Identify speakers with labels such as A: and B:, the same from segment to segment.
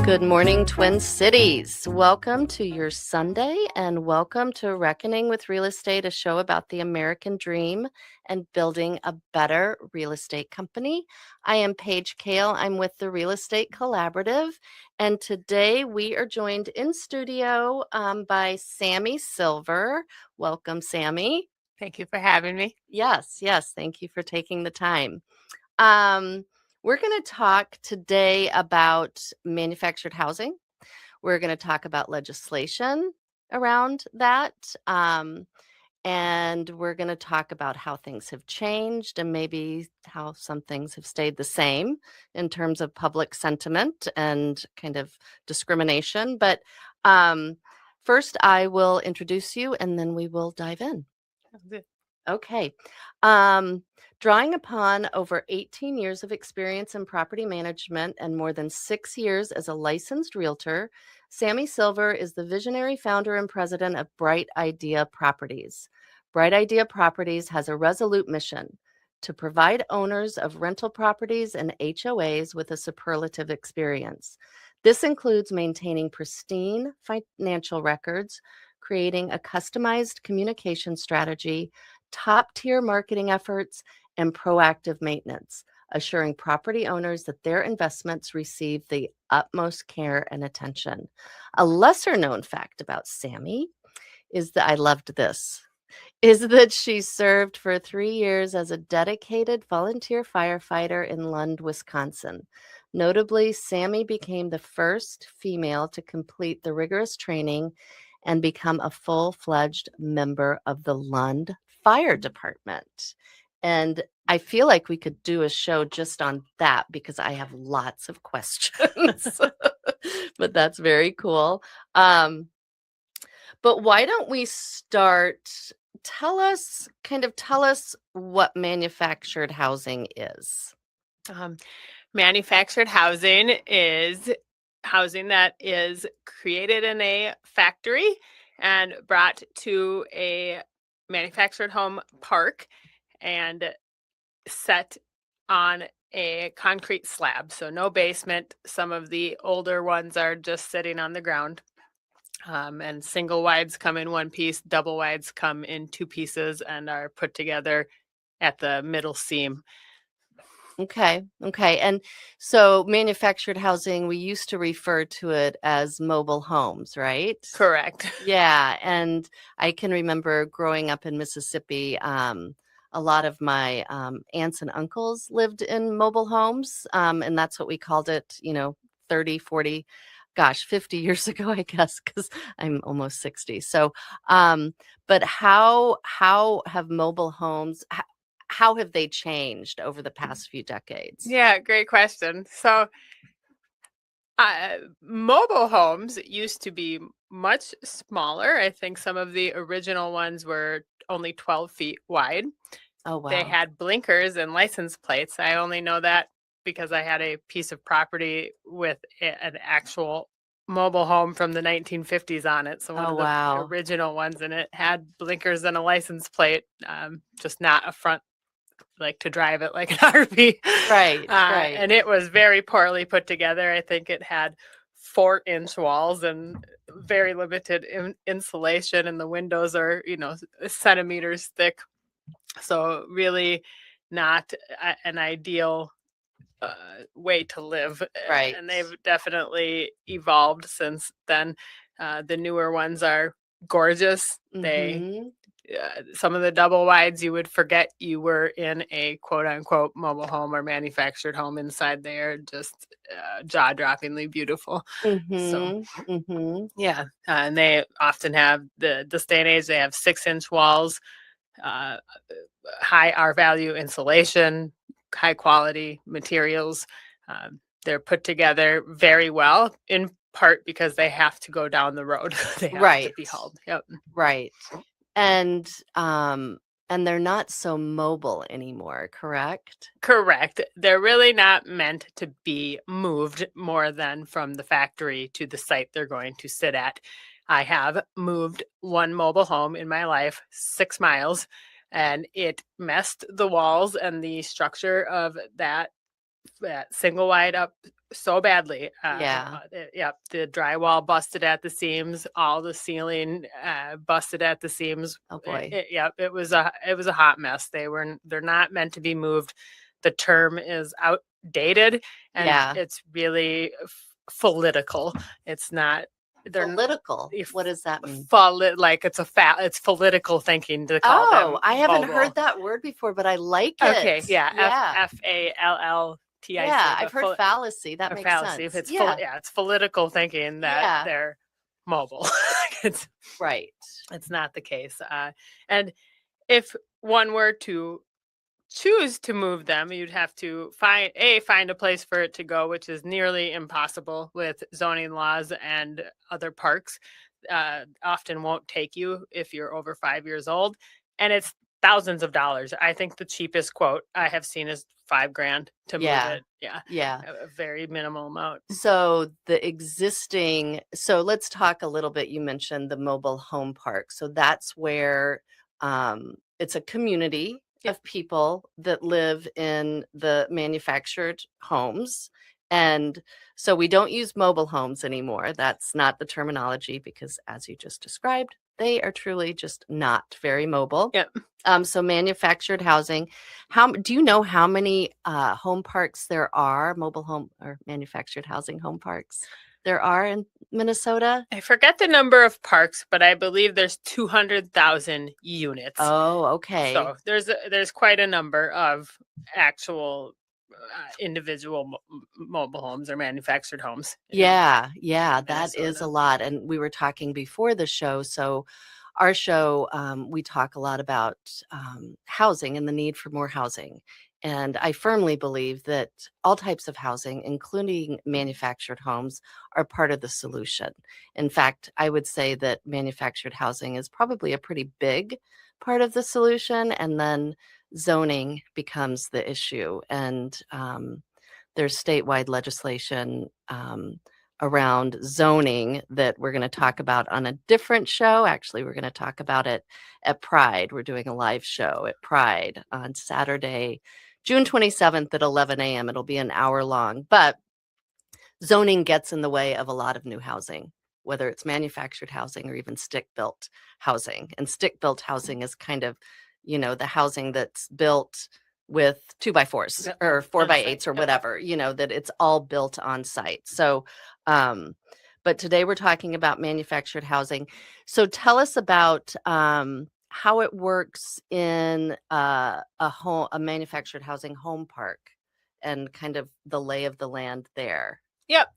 A: Good morning, Twin Cities. Welcome to your Sunday and welcome to Reckoning with Real Estate, a show about the American dream and building a better real estate company. I am Paige Kale. I'm with the Real Estate Collaborative, and today we are joined in studio by Sammy Silver. Welcome, Sammy.
B: Thank you for having me.
A: Yes. Thank you for taking the time. Um, we're going to talk today about manufactured housing. We're going to talk about legislation around that. And we're going to talk about how things have changed and maybe how some things have stayed the same in terms of public sentiment and kind of discrimination. But first, I will introduce you and then we will dive in. Okay. Drawing upon over 18 years of experience in property management and more than 6 years as a licensed realtor, Sammy Silver is the visionary founder and president of Bright Idea Properties. Bright Idea Properties has a resolute mission to provide owners of rental properties and HOAs with a superlative experience. This includes maintaining pristine financial records, creating a customized communication strategy, top-tier marketing efforts, and proactive maintenance, assuring property owners that their investments receive the utmost care and attention. A lesser-known fact about Sammy is that I loved this, is that she served for 3 years as a dedicated volunteer firefighter in Lund, Wisconsin. Notably, Sammy became the first female to complete the rigorous training and become a full-fledged member of the Lund Fire Department. And I feel like we could do a show just on that because I have lots of questions. But that's very cool. But why don't we start? Tell us what manufactured housing is.
B: Manufactured housing is housing that is created in a factory and brought to a manufactured home park and set on a concrete slab. So no basement. Some of the older ones are just sitting on the ground. And single wides come in one piece, double wides come in two pieces and are put together at the middle seam.
A: Okay. And so manufactured housing, we used to refer to it as mobile homes, right?
B: Correct.
A: Yeah. And I can remember growing up in Mississippi, a lot of my aunts and uncles lived in mobile homes. And that's what we called it, 30, 40, 50 years ago, I guess, because I'm almost 60. So, but how have mobile homes, how have they changed over the past few decades?
B: Yeah, great question. So mobile homes used to be much smaller. I think some of the original ones were only 12 feet wide.
A: Oh, wow.
B: They had blinkers and license plates. I only know that because I had a piece of property with an actual mobile home from the 1950s on it. So one of the original ones, and it had blinkers and a license plate, just not a front, like to drive it like an RV.
A: Right.
B: And it was very poorly put together. I think it had 4-inch walls and very limited insulation, and the windows are, centimeters thick. So really not an ideal way to live.
A: Right.
B: And they've definitely evolved since then. The newer ones are gorgeous.
A: Mm-hmm.
B: Some of the double wides, you would forget you were in a quote unquote mobile home or manufactured home inside there. Just jaw-droppingly beautiful. Yeah. And they often have this day and age, they have 6-inch walls, high R value insulation, high quality materials. They're put together very well, in part because they have to go down the road. They have to be hauled. Yep.
A: Right. And they're not so mobile anymore, correct?
B: Correct. They're really not meant to be moved more than from the factory to the site they're going to sit at. I have moved one mobile home in my life 6 miles, and it messed the walls and the structure of that single wide up so badly.
A: Yeah.
B: The drywall busted at the seams, all the ceiling busted at the seams.
A: Oh boy.
B: It was a hot mess. They're not meant to be moved. The term is outdated, and
A: Yeah.
B: it's really political. It's not. They're
A: Political. What does that mean?
B: Like it's political thinking to call them.
A: Oh, I haven't
B: mobile.
A: heard that word before, but I like it.
B: Okay, yeah,
A: Yeah.
B: FALLTIC.
A: Yeah, I've heard fallacy. That makes
B: fallacy. If
A: sense.
B: it's it's political thinking that they're mobile.
A: Right.
B: It's not the case. And if one were to choose to move them, you'd have to find a place for it to go, which is nearly impossible with zoning laws, and other parks often won't take you if you're over 5 years old, and it's thousands of dollars. I think the cheapest quote I have seen is $5,000 to move it.
A: Yeah.
B: A very minimal amount.
A: So let's talk a little bit. You mentioned the mobile home park. So that's where it's a community of people that live in the manufactured homes. And so we don't use mobile homes anymore. That's not the terminology, because as you just described, they are truly just not very mobile.
B: Yep.
A: So manufactured housing. Do you know how many home parks there are, mobile home or manufactured housing home parks there are in Minnesota?
B: I forget the number of parks, but I believe there's 200,000 units.
A: Oh, okay.
B: So there's quite a number of actual individual mobile homes or manufactured homes.
A: Yeah, that is a lot. And we were talking before the show. So our show, we talk a lot about housing and the need for more housing. And I firmly believe that all types of housing, including manufactured homes, are part of the solution. In fact, I would say that manufactured housing is probably a pretty big part of the solution, and then zoning becomes the issue. And there's statewide legislation around zoning that we're going to talk about on a different show. Actually, we're going to talk about it at Pride. We're doing a live show at Pride on Saturday, June 27th at 11 a.m. It'll be an hour long, but zoning gets in the way of a lot of new housing, whether it's manufactured housing or even stick-built housing. And stick-built housing is kind of, the housing that's built with 2x4s or 4x8s or whatever, that it's all built on site. So, but today we're talking about manufactured housing. So tell us about how it works in a manufactured housing home park, and kind of the lay of the land there.
B: Yep.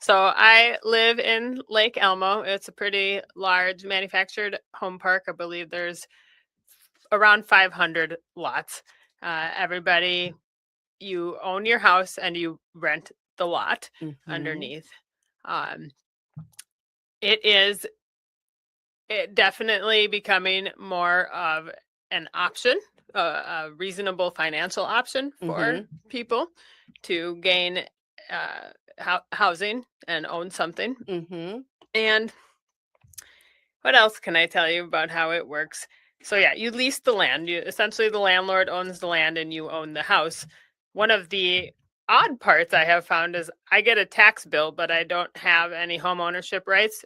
B: So I live in Lake Elmo. It's a pretty large manufactured home park. I believe there's around 500 lots. Everybody, you own your house and you rent the lot underneath. It definitely becoming more of an option, a reasonable financial option for people to gain housing and own something. And what else can I tell you about how it works? So you lease the land. Essentially, the landlord owns the land and you own the house. One of the odd parts I have found is I get a tax bill, but I don't have any home ownership rights.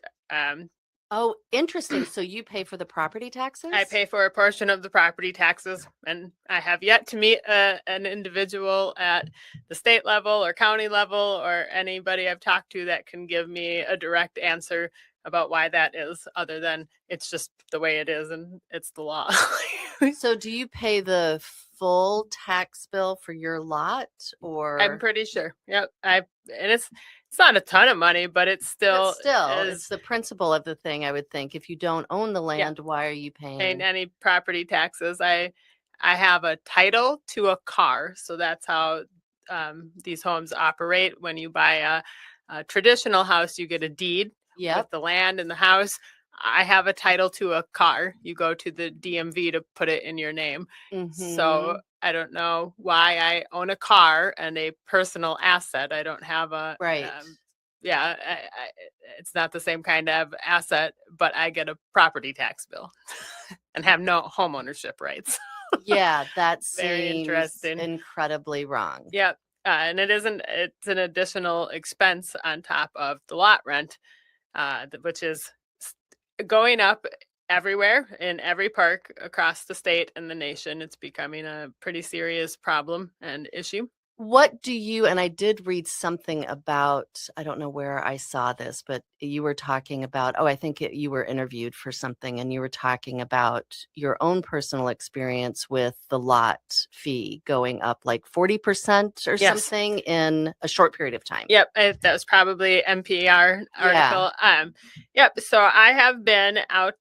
A: Oh, interesting. So you pay for the property taxes?
B: I pay for a portion of the property taxes, and I have yet to meet an individual at the state level or county level or anybody I've talked to that can give me a direct answer about why that is, other than it's just the way it is and it's the law.
A: So do you pay the full tax bill for your lot, or?
B: I'm pretty sure. Yep. And it's not a ton of money, but it's still
A: it's the principle of the thing. I would think if you don't own the land, why are you paying
B: any property taxes? I have a title to a car, so that's how these homes operate. When you buy a traditional house, you get a deed with the land and the house. I have a title to a car. You go to the DMV to put it in your name. So I don't know why I own a car and a personal asset. I don't have a it's not the same kind of asset, but I get a property tax bill and have no home ownership rights.
A: That
B: very
A: seems
B: interesting.
A: Incredibly wrong.
B: Yep. and it's an additional expense on top of the lot rent, which is going up everywhere in every park across the state and the nation. It's becoming a pretty serious problem and issue.
A: What do you, and I did read something about, I don't know where I saw this, but you were talking about, I think you were interviewed for something and you were talking about your own personal experience with the lot fee going up like 40% or
B: Yes.
A: something in a short period of time.
B: Yep, that was probably NPR article.
A: Yeah.
B: Yep. So I have been out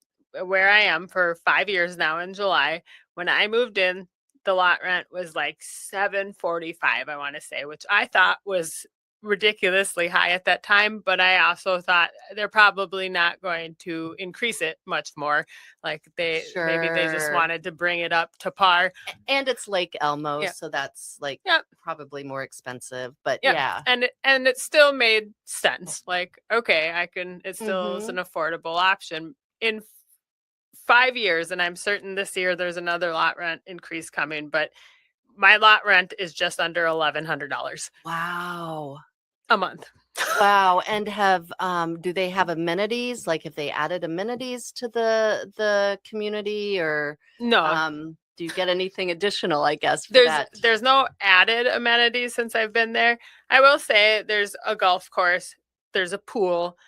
B: where I am for 5 years now. In July, when I moved in, the lot rent was like $745, I want to say, which I thought was ridiculously high at that time. But I also thought they're probably not going to increase it much more. Like maybe they just
A: Sure.
B: wanted to bring it up to par.
A: And it's Lake Elmo,
B: Yep.
A: so that's like
B: Yep.
A: probably more expensive, but
B: Yep.
A: yeah.
B: And it still made sense. Like, okay, it still is an affordable option. In 5 years, and I'm certain this year there's another lot rent increase coming, but my lot rent is just under $1,100
A: Wow.
B: a month.
A: Wow. And do they have amenities? Like if they added amenities to the community, or
B: No,
A: do you get anything additional, I guess, for that?
B: there's no added amenities since I've been there. I will say there's a golf course, there's a pool,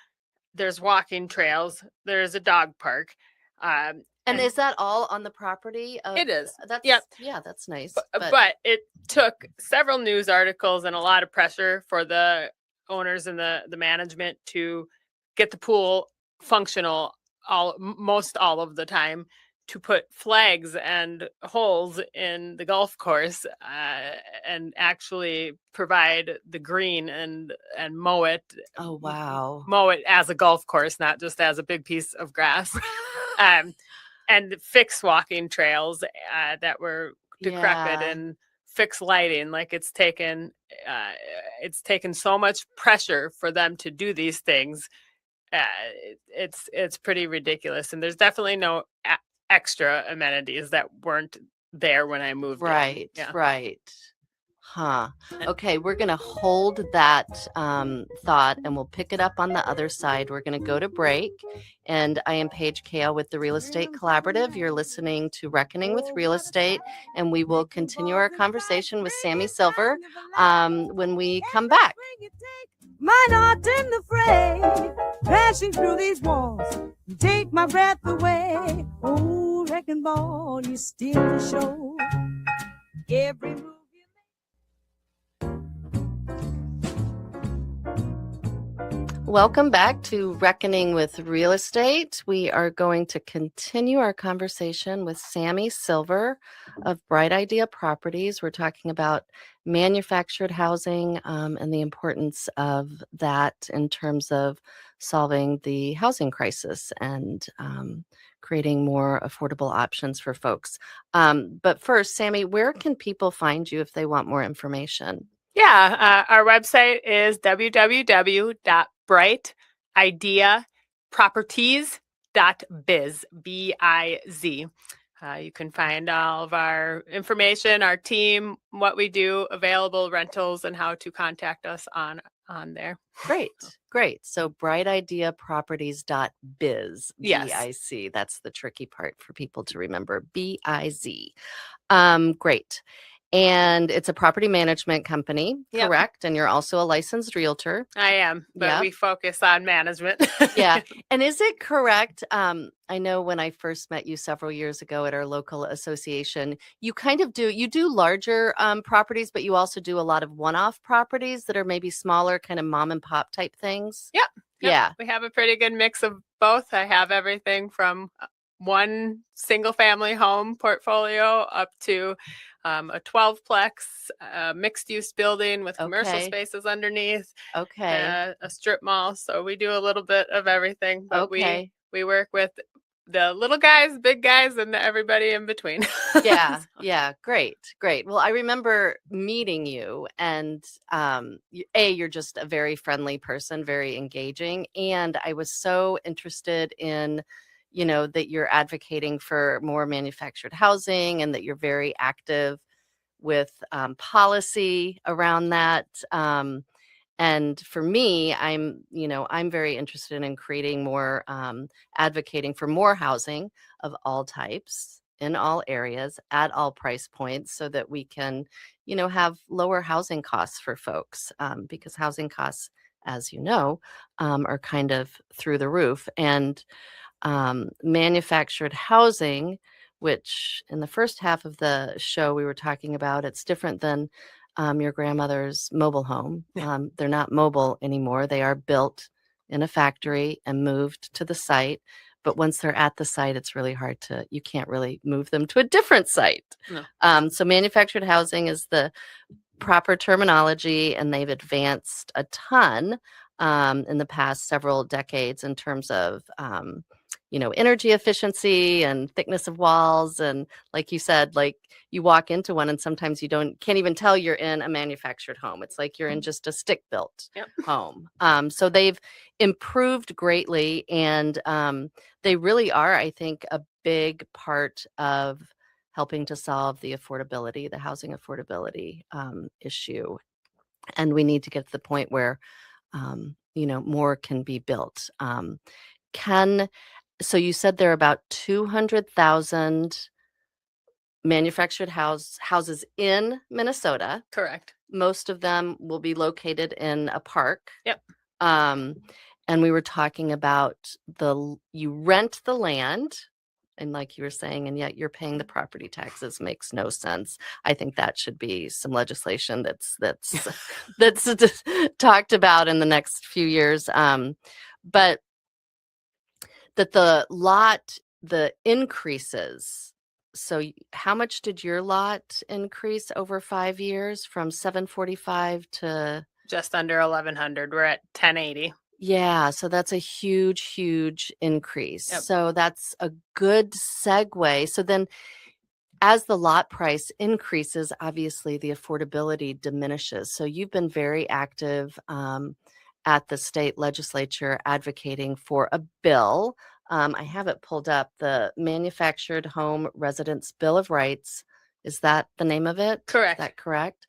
B: there's walking trails, there's a dog park.
A: And is that all on the property of?
B: It is.
A: That's
B: Yep.
A: Yeah, that's nice.
B: But it took several news articles and a lot of pressure for the owners and the management to get the pool functional most all of the time, to put flags and holes in the golf course, and actually provide the green and mow it.
A: Oh, wow.
B: Mow it as a golf course, not just as a big piece of grass. And fix walking trails that were decrepit, and fix lighting. Like it's taken so much pressure for them to do these things. It's pretty ridiculous, and there's definitely no extra amenities that weren't there when I moved in. Yeah.
A: Right. Huh. Okay, we're going to hold that thought, and we'll pick it up on the other side. We're going to go to break. And I am Paige Kale with the Real Estate Collaborative. You're listening to Reckoning with Real Estate, and we will continue our conversation with Sammy Silver when we come back.
C: My heart in the fray, crashing through these walls, you take my breath away. Oh, wrecking ball, you steal the show. Every move.
A: Welcome back to Reckoning with Real Estate. We are going to continue our conversation with Sammy Silver of Bright Idea Properties. We're talking about manufactured housing and the importance of that in terms of solving the housing crisis and creating more affordable options for folks. But first, Sammy, where can people find you if they want more information?
B: Yeah, our website is www.brightideaproperties.biz, B-I-Z. You can find all of our information, our team, what we do, available rentals, and how to contact us on there.
A: Great. So brightideaproperties.biz,
B: Yes.
A: B-I-C. That's the tricky part for people to remember, B-I-Z. Great. And it's a property management company, correct? Yep. And you're also a licensed realtor.
B: I am, but we focus on management.
A: Yeah. And is it correct? I know when I first met you several years ago at our local association, you do larger properties, but you also do a lot of one-off properties that are maybe smaller, kind of mom and pop type things.
B: Yep.
A: Yeah.
B: We have a pretty good mix of both. I have everything from one single family home portfolio up to a 12-plex mixed use building with commercial spaces underneath.
A: Okay.
B: A strip mall. So we do a little bit of everything, but we work with the little guys, big guys, and everybody in between.
A: Yeah. Great. Well, I remember meeting you, and you're just a very friendly person, very engaging. And I was so interested in that you're advocating for more manufactured housing and that you're very active with policy around that. And for me, I'm very interested in creating more, advocating for more housing of all types in all areas at all price points so that we can, have lower housing costs for folks, because housing costs, as you know, are kind of through the roof. And manufactured housing, which in the first half of the show we were talking about, it's different than your grandmother's mobile home. They're not mobile anymore. They are built in a factory and moved to the site. But once they're at the site, it's really hard you can't really move them to a different site.
B: No.
A: So manufactured housing is the proper terminology, and they've advanced a ton in the past several decades in terms of energy efficiency and thickness of walls. And like you said, like you walk into one and sometimes can't even tell you're in a manufactured home. It's like you're in just a stick built home. So they've improved greatly, and they really are, I think, a big part of helping to solve the housing affordability issue. And we need to get to the point where, more can be built. So you said there are about 200,000 manufactured houses in Minnesota.
B: Correct.
A: Most of them will be located in a park.
B: Yep.
A: And we were talking about you rent the land, and like you were saying, and yet you're paying the property taxes. Makes no sense. I think that should be some legislation that's talked about in the next few years. But that the increases. So how much did your lot increase over 5 years, from 745 to
B: just under 1,100? We're at 1080.
A: Yeah, so that's a huge increase.
B: Yep.
A: So that's a good segue. So then, as the lot price increases, obviously the affordability diminishes. So you've been very active at the state legislature advocating for a bill. I have it pulled up, the Manufactured Home Residents Bill of Rights. Is that the name of it?
B: Correct.
A: Is that correct?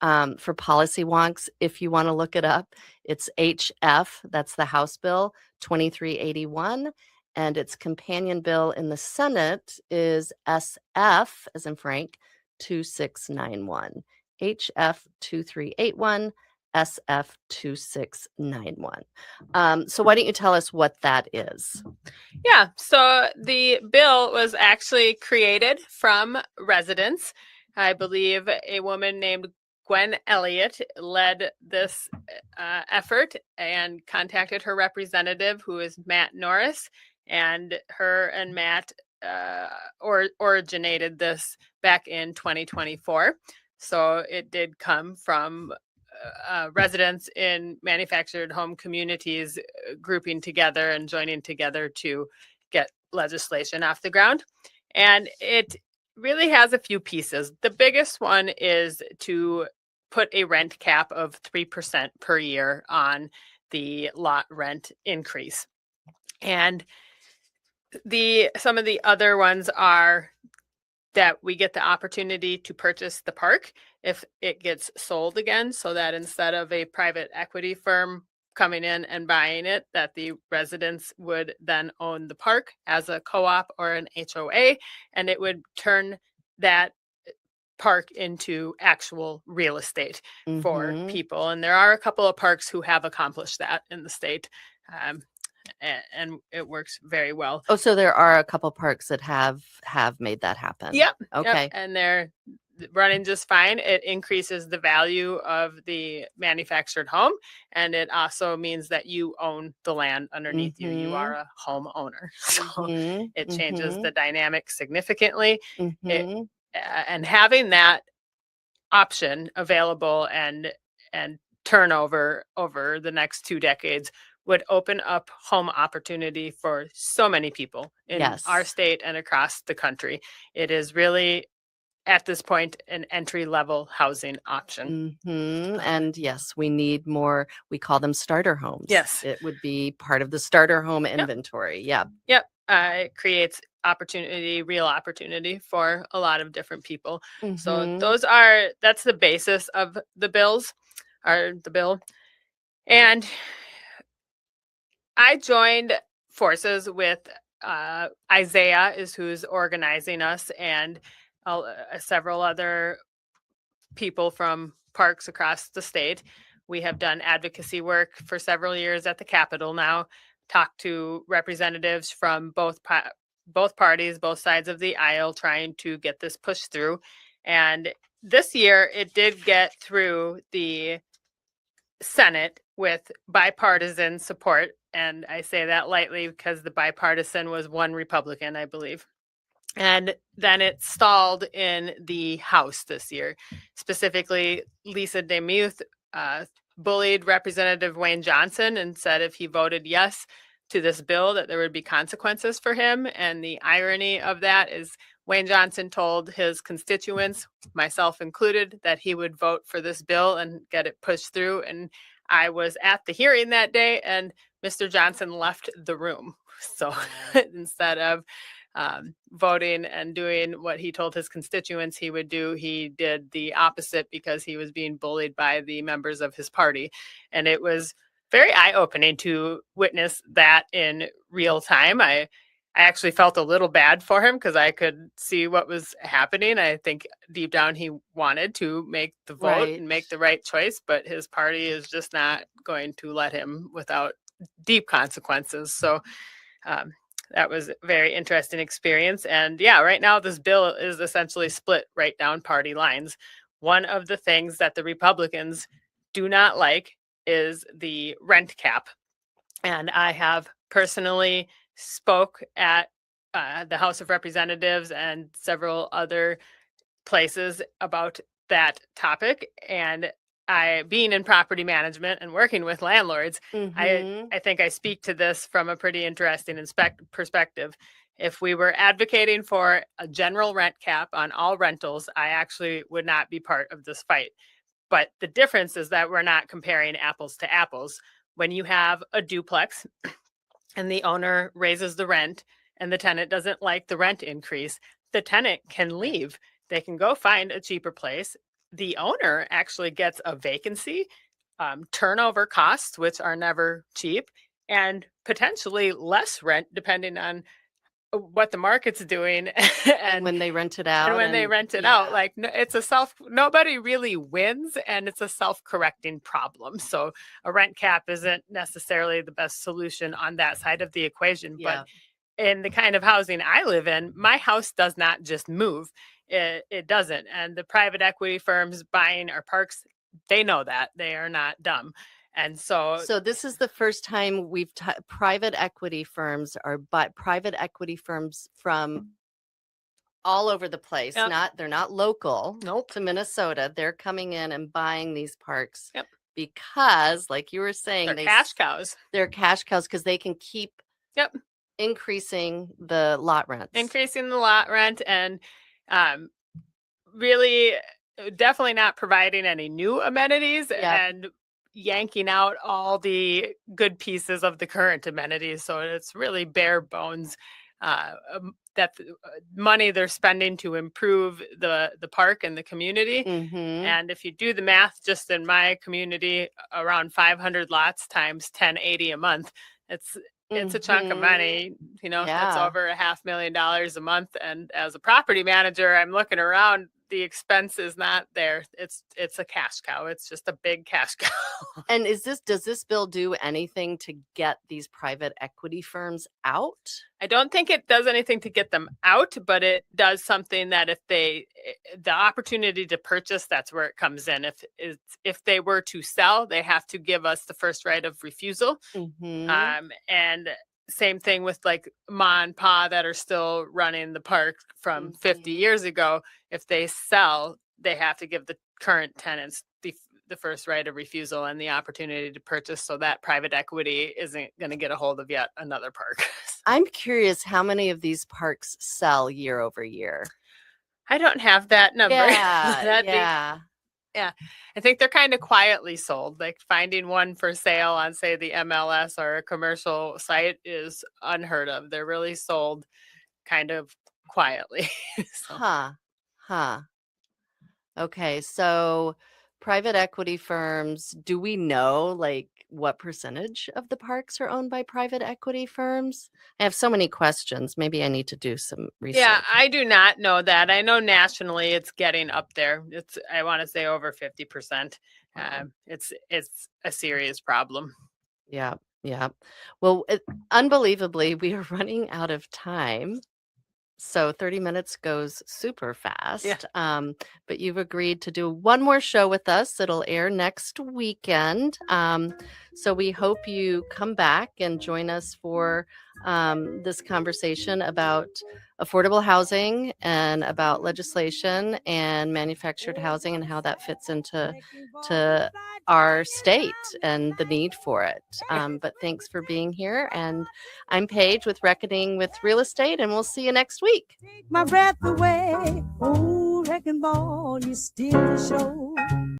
A: For policy wonks, if you want to look it up, it's HF, that's the House Bill 2381, and its companion bill in the Senate is SF, as in Frank, 2691. HF 2381, SF 2691. So why don't you tell us what that is?
B: Yeah, so the bill was actually created from residents. I believe a woman named Gwen Elliott led this effort and contacted her representative, who is Matt Norris, and her and Matt originated this back in 2024. So it did come from residents in manufactured home communities grouping together and joining together to get legislation off the ground. And it really has a few pieces. The biggest one is to put a rent cap of 3% per year on the lot rent increase. And some of the other ones are that we get the opportunity to purchase the park if it gets sold again, so that instead of a private equity firm coming in and buying it, that the residents would then own the park as a co-op or an HOA, and it would turn that park into actual real estate for people. And there are a couple of parks who have accomplished that in the state, and it works very well.
A: Oh, so there are a couple parks that have made that happen.
B: Yep.
A: Okay.
B: Yep. And they're running just fine. It increases the value of the manufactured home, and it also means that you own the land underneath you. You are a homeowner. So it changes the dynamic significantly. And having that option available and turnover over the next 2 decades would open up home opportunity for so many people in our state and across the country. It is really, at this point, an entry-level housing option.
A: And yes, we need more. We call them starter homes.
B: Yes.
A: It would be part of the starter home inventory. Yeah.
B: Yep. It creates real opportunity for a lot of different people. So
A: Mhm.
B: that's the basis of the bill. And I joined forces with Isaiah is who's organizing us, and several other people from parks across the state. We have done advocacy work for several years at the Capitol now, talked to representatives from both parties, both sides of the aisle, trying to get this pushed through. And this year it did get through the Senate with bipartisan support. And I say that lightly because the bipartisan was one Republican, I believe. And then it stalled in the House this year. Specifically, Lisa DeMuth bullied Representative Wayne Johnson and said if he voted yes to this bill that there would be consequences for him. And the irony of that is Wayne Johnson told his constituents, myself included, that he would vote for this bill and get it pushed through. And I was at the hearing that day, and Mr. Johnson left the room. So instead of voting and doing what he told his constituents he would do, he did the opposite because he was being bullied by the members of his party. And it was very eye-opening to witness that in real time. I actually felt a little bad for him because I could see what was happening. I think deep down he wanted to make the vote and make the right choice, but his party is just not going to let him without deep consequences. So that was a very interesting experience. And yeah, right now this bill is essentially split right down party lines. One of the things that the Republicans do not like is the rent cap. And I have personally spoke at the House of Representatives and several other places about that topic. And I, being in property management and working with landlords, I think I speak to this from a pretty interesting perspective. If we were advocating for a general rent cap on all rentals, I actually would not be part of this fight. But the difference is that we're not comparing apples to apples. When you have a duplex and the owner raises the rent and the tenant doesn't like the rent increase, the tenant can leave. They can go find a cheaper place. The owner actually gets a vacancy, turnover costs, which are never cheap, and potentially less rent depending on what the market's doing
A: and when they rent it out.
B: And when they rent it out, like it's nobody really wins, and it's a self-correcting problem. So a rent cap isn't necessarily the best solution on that side of the equation. But in the kind of housing I live in, my house does not just move. It doesn't. And the private equity firms buying our parks, they know that. They are not dumb. And so
A: this is the first time we've private equity firms private equity firms from all over the place. They're not local to Minnesota. They're coming in and buying these parks because, like you were saying,
B: they're cash cows.
A: They're cash cows because they can keep increasing the lot rents.
B: And really definitely not providing any new amenities and yanking out all the good pieces of the current amenities. So it's really bare bones that money they're spending to improve the park and the community. And if you do the math, just in my community, around 500 lots times $10.80 a month, it's a chunk of money, that's over $500,000 a month. And as a property manager, I'm looking around, the expense is not there. It's a cash cow. It's just a big cash cow.
A: And does this bill do anything to get these private equity firms out?
B: I don't think it does anything to get them out, but it does something that the opportunity to purchase, that's where it comes in. If they were to sell, they have to give us the first right of refusal. And same thing with like Ma and Pa that are still running the park from 50 years ago. If they sell, they have to give the current tenants the first right of refusal and the opportunity to purchase, so that private equity isn't going to get a hold of yet another park.
A: I'm curious how many of these parks sell year over year.
B: I don't have that number.
A: Yeah.
B: I think they're kind of quietly sold. Like finding one for sale on, say, the MLS or a commercial site is unheard of. They're really sold kind of quietly. So,
A: Huh. Okay, so private equity firms, do we know like what percentage of the parks are owned by private equity firms? I have so many questions. Maybe I need to do some
B: yeah,
A: research.
B: I do not know that. I know nationally it's getting up there. It's, I want to say, over 50%.
A: Wow.
B: It's a serious problem.
A: Yeah, yeah. Well, unbelievably, we are running out of time. So 30 minutes goes super fast. But you've agreed to do one more show with us. It'll air next weekend. So we hope you come back and join us for this conversation about affordable housing and about legislation and manufactured housing and how that fits into our state and the need for it. But thanks for being here. And I'm Paige with Reckoning with Real Estate, and we'll see you next week.
C: Take my breath away. Oh, wrecking ball, you steal the show.